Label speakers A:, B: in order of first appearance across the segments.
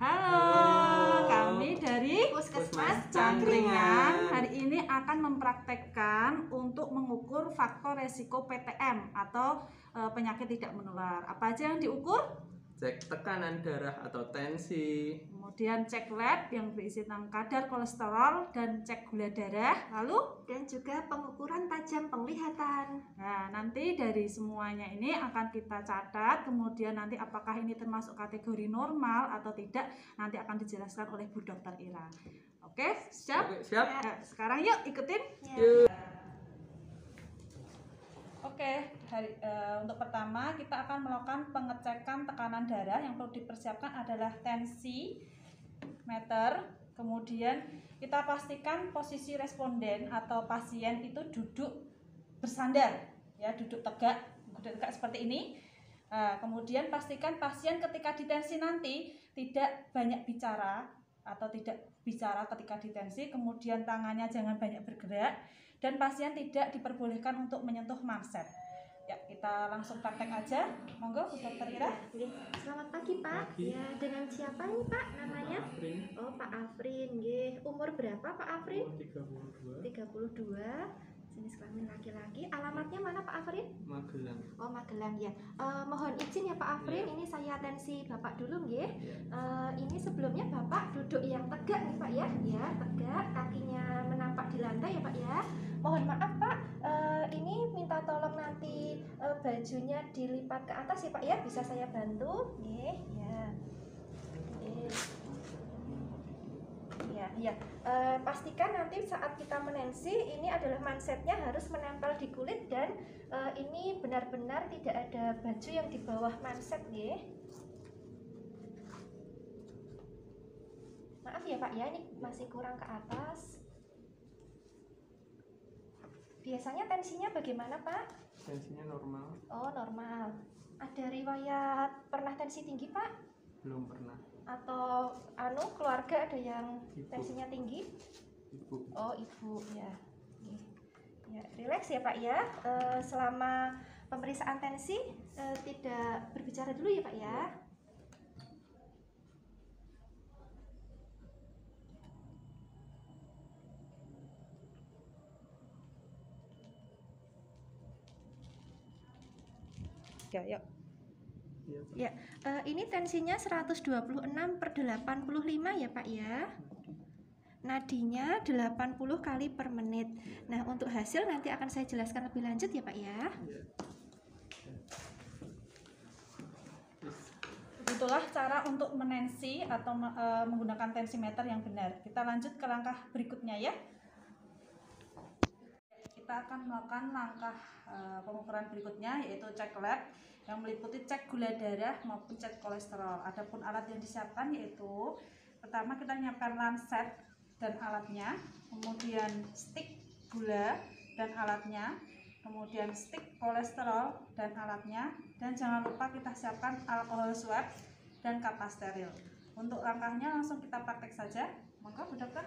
A: Halo, kami dari
B: Puskesmas
A: Cangkringan. Hari ini akan mempraktekkan untuk mengukur faktor resiko PTM atau penyakit tidak menular. Apa aja yang diukur?
B: Cek tekanan darah atau tensi,
A: Kemudian cek lab yang berisi tentang kadar kolesterol dan cek gula darah. Lalu
C: dan juga pengukuran tajam penglihatan.
A: nah, nanti dari semuanya ini akan kita catat, kemudian nanti apakah ini termasuk kategori normal atau tidak, nanti akan dijelaskan oleh Bu Dokter Ira. Oke, siap?
B: Oke, siap.
A: Nah, sekarang yuk ikutin.
C: Ya.
B: Yuk.
A: Oke, untuk pertama kita akan melakukan pengecekan tekanan darah. Yang perlu dipersiapkan adalah tensi meter. Kemudian kita pastikan posisi responden atau pasien itu duduk bersandar, ya, duduk tegak seperti ini. Kemudian pastikan pasien ketika ditensi nanti tidak banyak bicara atau tidak bicara ketika ditensi. Kemudian tangannya jangan banyak bergerak dan pasien tidak diperbolehkan untuk menyentuh manset. Ya, kita langsung praktek aja. Monggo, Bu Dokter Ira.
C: Selamat pagi, Pak.
B: Pagi.
C: Ya, dengan siapa nih, Pak, namanya?
B: Afrin.
C: Oh, Pak Afrin. Nggih. Umur berapa, Pak Afrin?
B: 32,
C: 32. Jenis kelamin laki-laki. Alamatnya mana, Pak Afrin?
B: Magelang.
C: Oh, Magelang ya. Mohon izin ya, Pak Afrin.
B: Ya.
C: Ini saya tensi Bapak dulu, nggih.
B: Ya.
C: Ini sebelumnya Bapak duduk yang tegak nih, Pak ya. Ya, tegak, kakinya menapak di lantai ya, Pak ya. Mohon maaf, Pak. Ini minta tolong nanti bajunya dilipat ke atas ya, Pak ya. Bisa saya bantu? Nggih, ya. Nggih. Ya. Pastikan nanti saat kita menensi ini adalah mansetnya harus menempel di kulit dan ini benar-benar tidak ada baju yang di bawah manset, nggih. Maaf ya, Pak ya, ini masih kurang ke atas. Biasanya tensinya bagaimana, Pak?
B: Tensinya normal,
C: Oh, normal. Ada riwayat pernah tensi tinggi, Pak?
B: belum pernah.
C: Atau keluarga ada yang
B: Ibu.
C: tensinya tinggi?
B: Ibu.
C: Oh, ibu ya. Nih. Ya, relax ya, Pak ya. Selama pemeriksaan tensi tidak berbicara dulu ya, Pak ya.
A: Ya, yuk.
B: Iya, Pak.
C: Ya, ini tensinya 126/85 ya, Pak ya. Nadinya 80 kali per menit. Nah, untuk hasil nanti akan saya jelaskan lebih lanjut ya, Pak ya.
B: Ya.
A: Itulah cara untuk menensi atau menggunakan tensimeter yang benar. Kita lanjut ke langkah berikutnya ya. Kita akan melakukan langkah pengukuran berikutnya, yaitu cek lab yang meliputi cek gula darah maupun cek kolesterol. Adapun alat yang disiapkan yaitu pertama kita menyiapkan lancet dan alatnya, kemudian stick gula dan alatnya, kemudian stick kolesterol dan alatnya, dan jangan lupa kita siapkan alkohol swab dan kapas steril. Untuk langkahnya langsung kita praktek saja. Monggo, Bu Dokter.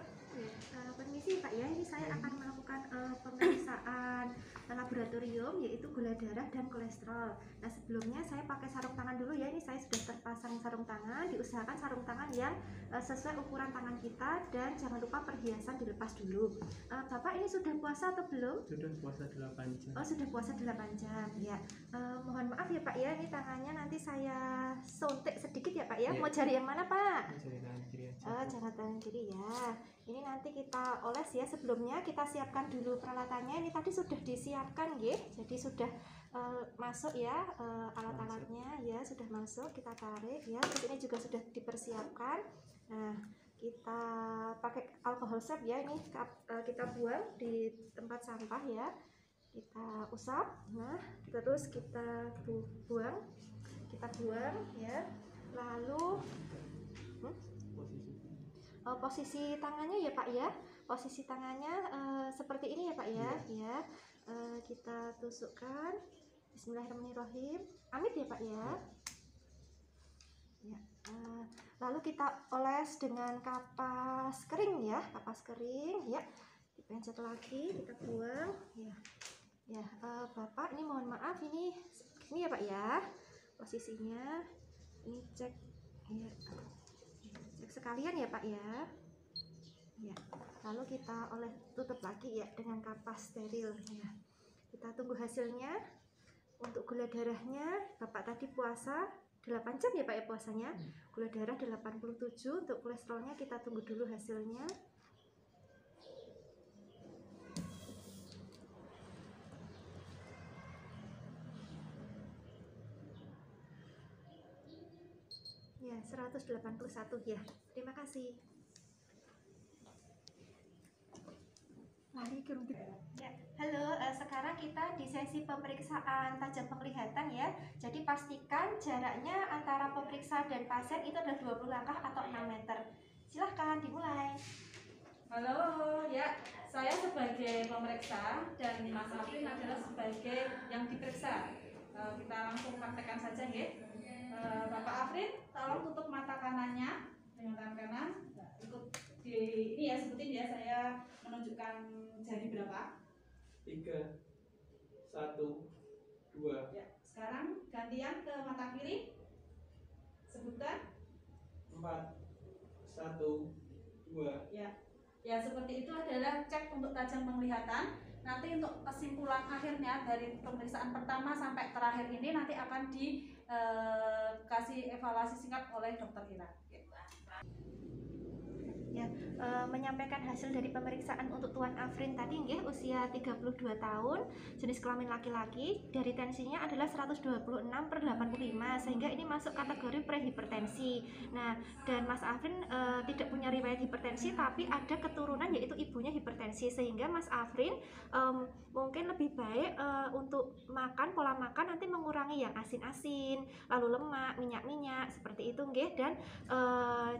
C: Permisi Pak ya, ini saya akan melakukan pemeriksaan laboratorium yaitu gula darah dan kolesterol. Nah, sebelumnya saya pakai sarung tangan dulu ya. Ini saya sudah terpasang sarung tangan. Diusahakan sarung tangan yang sesuai ukuran tangan kita dan jangan lupa perhiasan dilepas dulu. Bapak ini sudah puasa atau belum?
B: Sudah puasa 8 jam.
C: Oh, sudah puasa 8 jam ya. Mohon maaf ya Pak ya, ini tangannya nanti saya suntik sedikit ya Pak ya.
B: Ya.
C: Mau jari yang mana Pak?
B: Jari tangan kiri aja.
C: Oh, jangan tangan kiri ya. Ini nanti kita oles ya. Sebelumnya kita siapkan dulu peralatannya. Ini tadi sudah disiapkan, nggih. Jadi sudah masuk ya alat-alatnya ya, sudah masuk. Kita tarik ya. Terus ini juga sudah dipersiapkan. Nah, kita pakai alkohol swab ya. Ini kita buang di tempat sampah ya. Kita usap. Nah, terus kita buang. Kita buang ya. Lalu posisi tangannya ya Pak ya, posisi tangannya seperti ini ya Pak ya. Ya, kita tusukkan. Bismillahirrahmanirrahim. Amit ya Pak ya. Ya, lalu kita oles dengan kapas kering ya, kapas kering ya. Dipencet lagi, kita buang ya. Ya, Bapak ini mohon maaf ini ya Pak ya posisinya. Ini cek ya. sekalian ya Pak ya. Ya, lalu kita tutup lagi ya dengan kapas steril ya. Kita tunggu hasilnya. Untuk gula darahnya, Bapak tadi puasa 8 jam ya Pak ya puasanya. Gula darah 87, untuk kolesterolnya kita tunggu dulu hasilnya. Ya, 181 ya. Terima kasih. Ya, halo, sekarang kita di sesi pemeriksaan tajam penglihatan ya. Jadi pastikan jaraknya antara pemeriksa dan pasien itu adalah 20 langkah atau 6 meter. Silahkan dimulai.
A: Halo, ya, saya sebagai pemeriksa dan Mas Afrin adalah sebagai yang diperiksa. Kita langsung praktekkan saja ya. Bapak Afrin, tolong tutup mata kanannya dengan tangan kanan. Ikut di ini ya, sebutin ya, saya menunjukkan jari berapa.
B: 3, 1, 2.
A: Ya, sekarang gantian ke mata kiri. Sebutkan.
B: 4, 1, 2.
A: Ya. Ya, seperti itu adalah cek untuk tajam penglihatan. Nanti untuk kesimpulan akhirnya dari pemeriksaan pertama sampai terakhir ini nanti akan dikasih evaluasi singkat oleh Dokter Ira.
C: Ya, menyampaikan hasil dari pemeriksaan untuk Tuan Afrin tadi nggih, usia 32 tahun, jenis kelamin laki-laki, dari tensinya adalah 126/85, sehingga ini masuk kategori prehipertensi. Nah, dan Mas Afrin tidak punya riwayat hipertensi, tapi ada keturunan yaitu ibunya hipertensi, sehingga Mas Afrin mungkin lebih baik untuk makan, pola makan nanti mengurangi yang asin-asin, lalu lemak, minyak-minyak, seperti itu nggih, dan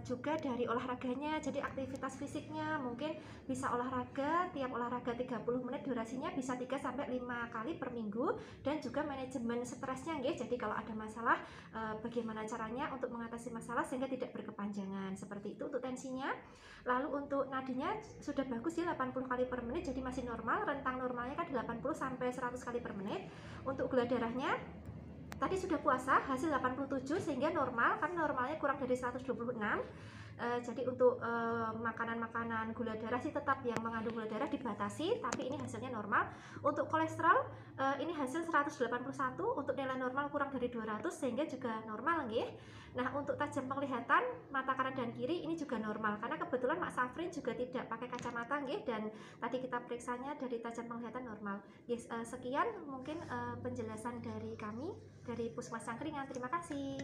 C: juga dari olahraganya. Jadi aktivitas fisiknya mungkin bisa olahraga, tiap olahraga 30 menit, durasinya bisa 3-5 kali per minggu, dan juga manajemen stresnya nggih. Jadi kalau ada masalah bagaimana caranya untuk mengatasi masalah sehingga tidak berkepanjangan. Seperti itu untuk tensinya. Lalu untuk nadinya sudah bagus ya, 80 kali per menit, jadi masih normal. Rentang normalnya kan 80-100 kali per menit. Untuk gula darahnya tadi sudah puasa, hasil 87 sehingga normal, kan normalnya kurang dari 126. Jadi untuk makanan-makanan gula darah sih tetap yang mengandung gula darah dibatasi, tapi ini hasilnya normal. Untuk kolesterol ini hasil 181, untuk nilai normal kurang dari 200 sehingga juga normal nggih. Nah, untuk tajam penglihatan mata kanan dan kiri ini juga normal, karena kebetulan Mas Afrin juga tidak pakai kacamata nggih, dan tadi kita periksanya dari tajam penglihatan normal. Yes, sekian mungkin penjelasan dari kami dari Puskesmas Cangkringan. Terima kasih.